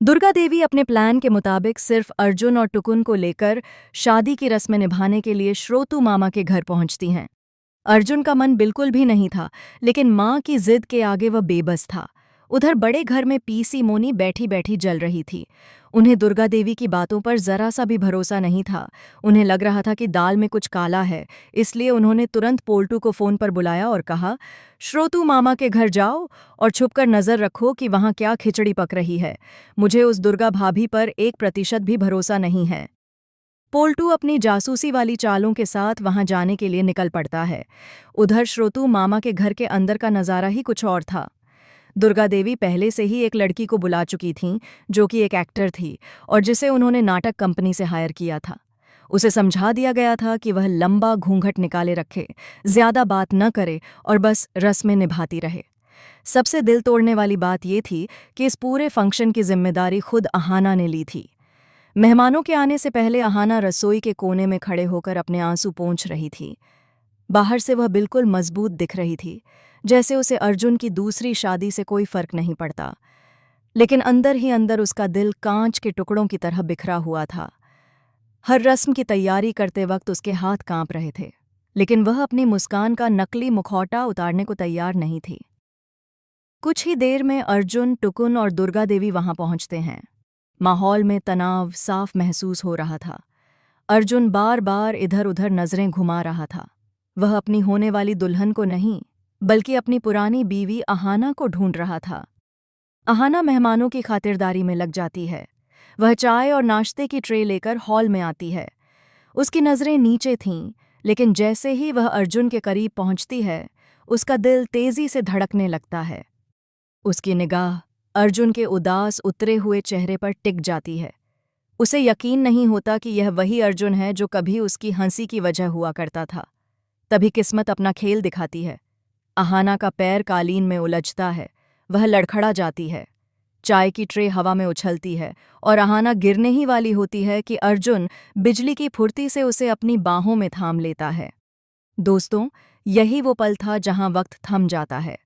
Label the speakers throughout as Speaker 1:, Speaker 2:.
Speaker 1: दुर्गा देवी अपने प्लान के मुताबिक सिर्फ अर्जुन और टुकुन को लेकर शादी की रस्में निभाने के लिए श्रोतु मामा के घर पहुंचती हैं। अर्जुन का मन बिल्कुल भी नहीं था, लेकिन मां की जिद के आगे वह बेबस था। उधर बड़े घर में पीसी मोनी बैठी बैठी जल रही थी। उन्हें दुर्गा देवी की बातों पर जरा सा भी भरोसा नहीं था। उन्हें लग रहा था कि दाल में कुछ काला है, इसलिए उन्होंने तुरंत पोल्टू को फोन पर बुलाया और कहा, श्रोतु मामा के घर जाओ और छुपकर नजर रखो कि वहां क्या खिचड़ी पक रही है। मुझे उस दुर्गा भाभी पर 1% भी भरोसा नहीं है। पोल्टू अपनी जासूसी वाली चालों के साथ वहां जाने के लिए निकल पड़ता है। उधर श्रोतु मामा के घर के अंदर का नजारा ही कुछ और था। दुर्गा देवी पहले से ही एक लड़की को बुला चुकी थीं, जो कि एक एक्टर थी और जिसे उन्होंने नाटक कंपनी से हायर किया था। उसे समझा दिया गया था कि वह लंबा घूंघट निकाले रखे, ज्यादा बात न करे और बस रस्में निभाती रहे। सबसे दिल तोड़ने वाली बात यह थी कि इस पूरे फंक्शन की जिम्मेदारी खुद अहाना ने ली थी। मेहमानों के आने से पहले अहाना रसोई के कोने में खड़े होकर अपने आंसू पोंछ रही थी। बाहर से वह बिल्कुल मजबूत दिख रही थी, जैसे उसे अर्जुन की दूसरी शादी से कोई फर्क नहीं पड़ता। लेकिन अंदर ही अंदर उसका दिल कांच के टुकड़ों की तरह बिखरा हुआ था। हर रस्म की तैयारी करते वक्त उसके हाथ कांप रहे थे, लेकिन वह अपनी मुस्कान का नकली मुखौटा उतारने को तैयार नहीं थी। कुछ ही देर में अर्जुन, टुकुन और दुर्गा देवी वहां पहुंचते हैं। माहौल में तनाव साफ महसूस हो रहा था। अर्जुन बार बार इधर उधर नजरें घुमा रहा था। वह अपनी होने वाली दुल्हन को नहीं, बल्कि अपनी पुरानी बीवी अहाना को ढूंढ रहा था। अहाना मेहमानों की खातिरदारी में लग जाती है। वह चाय और नाश्ते की ट्रे लेकर हॉल में आती है। उसकी नजरें नीचे थीं, लेकिन जैसे ही वह अर्जुन के करीब पहुंचती है, उसका दिल तेजी से धड़कने लगता है। उसकी निगाह अर्जुन के उदास उतरे हुए चेहरे पर टिक जाती है। उसे यकीन नहीं होता कि यह वही अर्जुन है जो कभी उसकी हंसी की वजह हुआ करता था। तभी किस्मत अपना खेल दिखाती है। अहाना का पैर कालीन में उलझता है। वह लड़खड़ा जाती है। चाय की ट्रे हवा में उछलती है और अहाना गिरने ही वाली होती है कि अर्जुन बिजली की फुर्ती से उसे अपनी बाहों में थाम लेता है। दोस्तों, यही वो पल था जहां वक्त थम जाता है।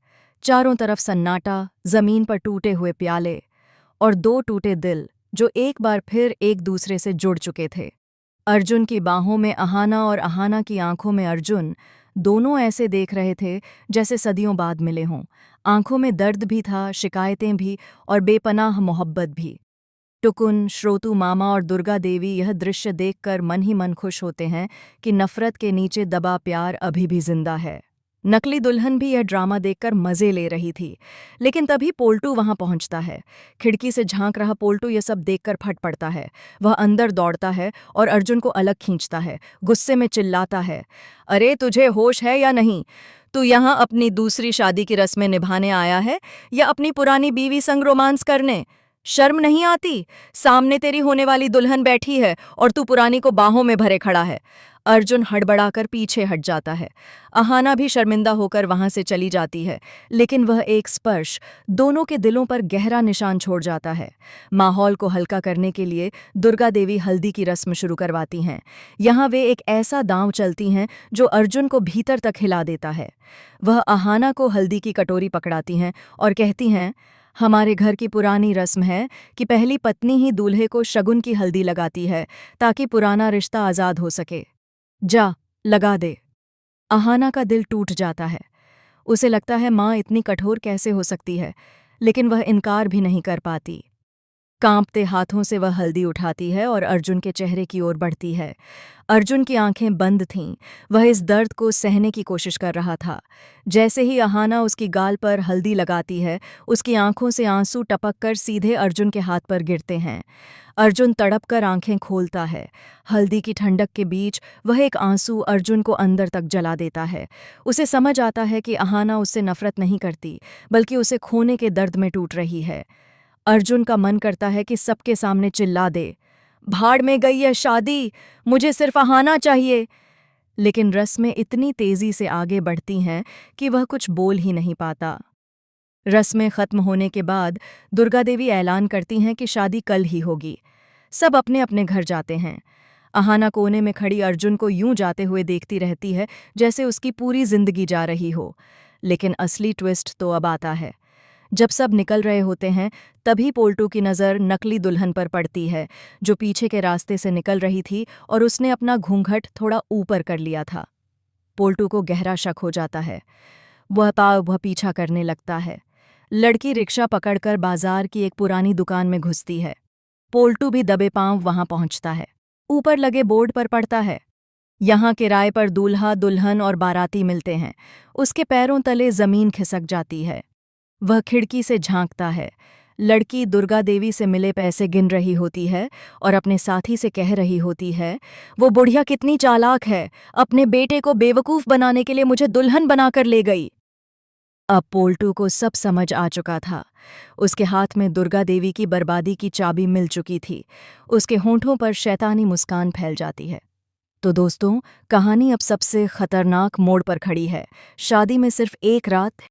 Speaker 1: चारों तरफ सन्नाटा, जमीन पर टूटे हुए प्याले और दो टूटे दिल जो एक बार फिर एक दूसरे से जुड़ चुके थे। अर्जुन की बाहों में अहाना और अहाना की आंखों में अर्जुन, दोनों ऐसे देख रहे थे जैसे सदियों बाद मिले हों। आंखों में दर्द भी था, शिकायतें भी और बेपनाह मोहब्बत भी। टुकुन, श्रोतु मामा और दुर्गा देवी यह दृश्य देखकर मन ही मन खुश होते हैं कि नफरत के नीचे दबा प्यार अभी भी जिंदा है। नकली दुल्हन भी यह ड्रामा देखकर मजे ले रही थी, लेकिन तभी पोल्टू वहां पहुंचता है। खिड़की से झांक रहा पोल्टू यह सब देखकर फट पड़ता है। वह अंदर दौड़ता है और अर्जुन को अलग खींचता है। गुस्से में चिल्लाता है, अरे तुझे होश है या नहीं? तू यहाँ अपनी दूसरी शादी की रस्में निभाने आया है या अपनी पुरानी बीवी संग रोमांस करने? शर्म नहीं आती? सामने तेरी होने वाली दुल्हन बैठी है और तू पुरानी को बाहों में भरे खड़ा है। अर्जुन हड़बड़ाकर पीछे हट जाता है। अहाना भी शर्मिंदा होकर वहां से चली जाती है, लेकिन वह एक स्पर्श दोनों के दिलों पर गहरा निशान छोड़ जाता है। माहौल को हल्का करने के लिए दुर्गा देवी हल्दी की रस्म शुरू करवाती हैं। यहाँ वे एक ऐसा दांव चलती हैं जो अर्जुन को भीतर तक हिला देता है। वह अहाना को हल्दी की कटोरी पकड़ाती हैं और कहती हैं, हमारे घर की पुरानी रस्म है कि पहली पत्नी ही दूल्हे को शगुन की हल्दी लगाती है ताकि पुराना रिश्ता आज़ाद हो सके। जा, लगा दे। अहाना का दिल टूट जाता है। उसे लगता है माँ इतनी कठोर कैसे हो सकती है, लेकिन वह इनकार भी नहीं कर पाती। कांपते हाथों से वह हल्दी उठाती है और अर्जुन के चेहरे की ओर बढ़ती है। अर्जुन की आंखें बंद थीं। वह इस दर्द को सहने की कोशिश कर रहा था। जैसे ही अहाना उसकी गाल पर हल्दी लगाती है, उसकी आंखों से आंसू टपक कर सीधे अर्जुन के हाथ पर गिरते हैं। अर्जुन तड़प कर आंखें खोलता है। हल्दी की ठंडक के बीच वह एक आंसू अर्जुन को अंदर तक जला देता है। उसे समझ आता है कि अहाना उससे नफरत नहीं करती, बल्कि उसे खोने के दर्द में टूट रही है। अर्जुन का मन करता है कि सबके सामने चिल्ला दे, भाड़ में गई यह शादी, मुझे सिर्फ अहाना चाहिए। लेकिन रस्में इतनी तेजी से आगे बढ़ती हैं कि वह कुछ बोल ही नहीं पाता। रस्में खत्म होने के बाद दुर्गा देवी ऐलान करती हैं कि शादी कल ही होगी। सब अपने अपने घर जाते हैं। अहाना कोने में खड़ी अर्जुन को यूं जाते हुए देखती रहती है जैसे उसकी पूरी जिंदगी जा रही हो। लेकिन असली ट्विस्ट तो अब आता है। जब सब निकल रहे होते हैं तभी पोल्टू की नज़र नकली दुल्हन पर पड़ती है जो पीछे के रास्ते से निकल रही थी और उसने अपना घूंघट थोड़ा ऊपर कर लिया था। पोल्टू को गहरा शक हो जाता है। वह पीछा करने लगता है। लड़की रिक्शा पकड़कर बाजार की एक पुरानी दुकान में घुसती है। पोल्टू भी दबे पांव वहां पहुंचता है। ऊपर लगे बोर्ड पर पड़ता है, यहाँ किराए पर दूल्हा दुल्हन और बाराती मिलते हैं। उसके पैरों तले जमीन खिसक जाती है। वह खिड़की से झांकता है। लड़की दुर्गा देवी से मिले पैसे गिन रही होती है और अपने साथी से कह रही होती है, वो बुढ़िया कितनी चालाक है, अपने बेटे को बेवकूफ़ बनाने के लिए मुझे दुल्हन बनाकर ले गई। अब पोल्टू को सब समझ आ चुका था। उसके हाथ में दुर्गा देवी की बर्बादी की चाबी मिल चुकी थी। उसके होंठों पर शैतानी मुस्कान फैल जाती है। तो दोस्तों, कहानी अब सबसे खतरनाक मोड़ पर खड़ी है। शादी में सिर्फ एक रात